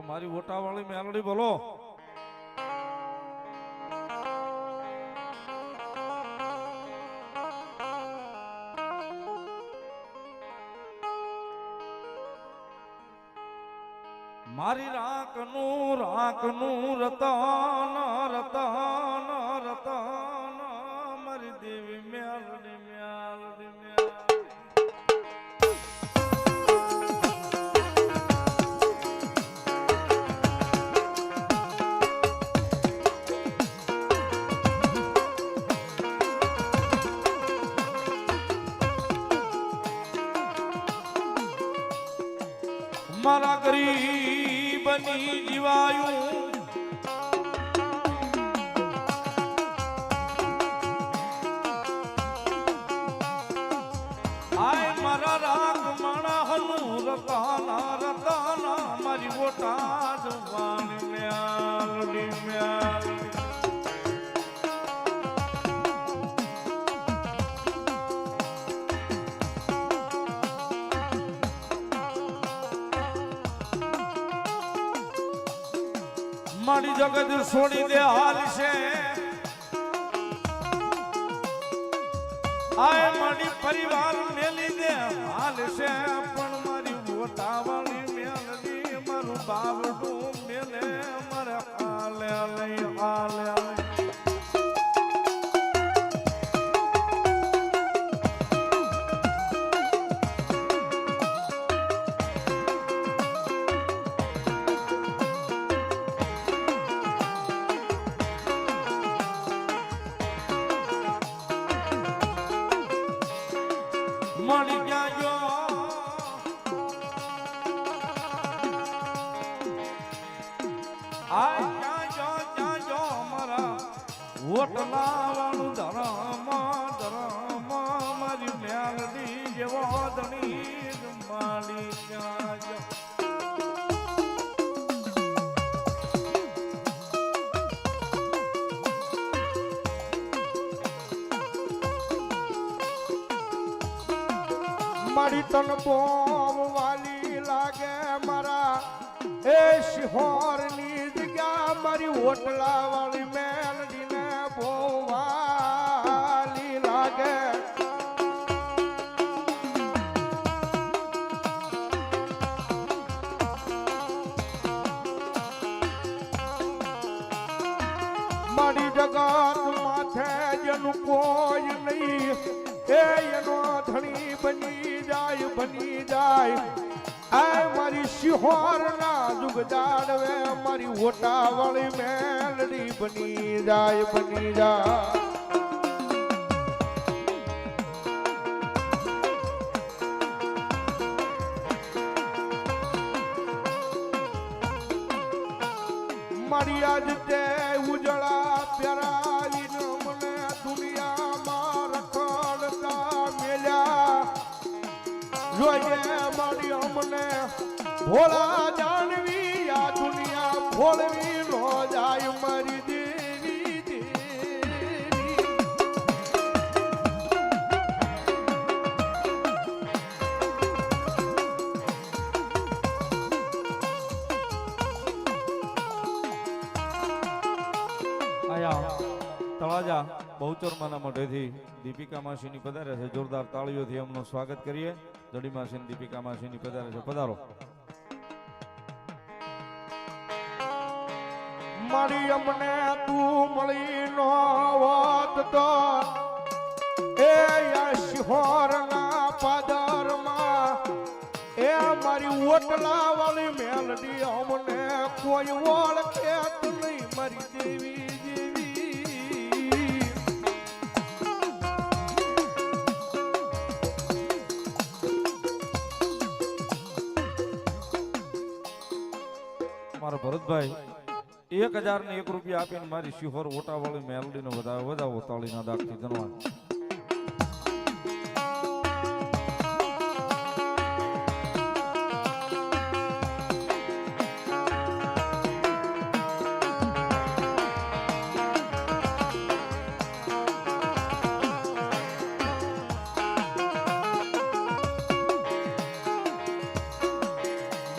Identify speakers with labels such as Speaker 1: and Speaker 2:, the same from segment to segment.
Speaker 1: બોલો મારી ઓટાવાળી મેલડી બોલો. મારી રાખનું રતન રતન રતન મારી દેવી મેલડી મેલડી મેલડી. મારા ગરીબની જીવાયું આય મારા રાગ માણા હનું રતાના રતાના મારી ઓટા જવાની મ્યાલડી મ્યાલડી. મારી જગત છોડી દે હાલ છે આય મારી પરિવાર મેલી દે હાલ છે પણ મારી ઓટાવાળી મેલડી મારું બાવડું મેલે મારે હાલે લઈ હાલે લઈ. મળી જાજો આય જાજો મારા ઓટલાવાળું ધરમ ધરમ મારી મેલડી જેવો ધણી માળી જાજો. મારી તન બોમ વાલી લાગે મારા એ શિહોર ની જગ્યા મારી ઓટલા વાળી મેલડી ને બોમ વાલી લાગે. મારી જગત માથે જેનું કોઈ નહીં એ એનો ધણી બની જાય આ મારી શિહોર ના જુગ જાડવે મારી ઓટા વાળી મેલડી બની જાય. મારી આજ તે ઉજળા પ્યારાવીને મને દુનિયામાં રખડતા મેલ્યા જોઈએ મારી અમને ભોળા જાણવી આ દુનિયા ભોળવી નો જાય મારી દેવી દેવી. આયા તળાજા બહુચરમાના મોઢેથી દીપિકા માસીની પધારે છે. જોરદાર તાળીઓથી એમનું સ્વાગત કરીએ. જડી માસીની દીપિકા માસીની પધારે છે. પધારો. મારી અમને તું મળી નો હોત તો એ શિહોરના પાદરમાં એ મારી ઓટલા વાળી મેલડી અમને કોઈ ઓળખે નહીં મારી દેવી દેવી. મારા ભરતભાઈ 1001 રૂપિયા આપીને મારી શિહોર ઓટાવાળી મેલડીનો વધાવો તાળીના દાખથી ધનવાન.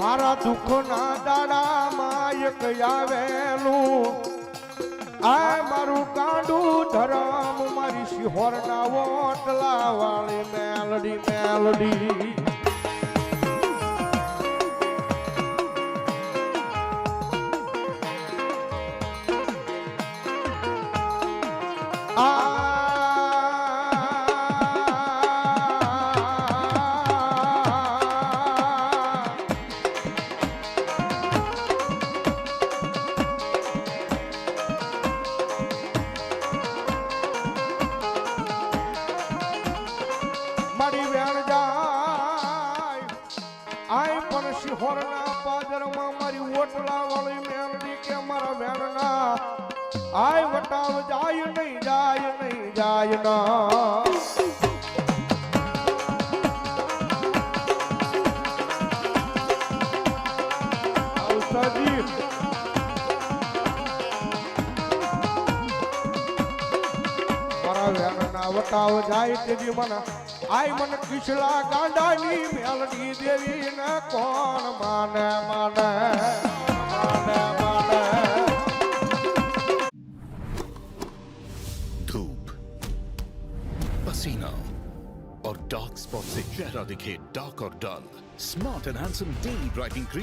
Speaker 1: મારા દુઃખના દાડા એક આવેલું આ મારું કાંડું ધરમ મારી શિહોરના ઓટલા વાળી મેલડી મેલડી મારી વેણ જાય આય પણ શિહોરના પાદરમાં મારી ઓટલા વાળી મેલડી કે મારા વેણના આય વટાવ જાય નહીં જાય ના ઔષધી મારા વેણના વટાવ જાય તેથી મને આય મન કિશલા ગાંડાની મેલડી દેવી ને કોણ માને માને માને માને
Speaker 2: धूप पसीना और डार्क स्पॉट से चेहरा दिखे डार्क और dull smart and handsome daily brightening cream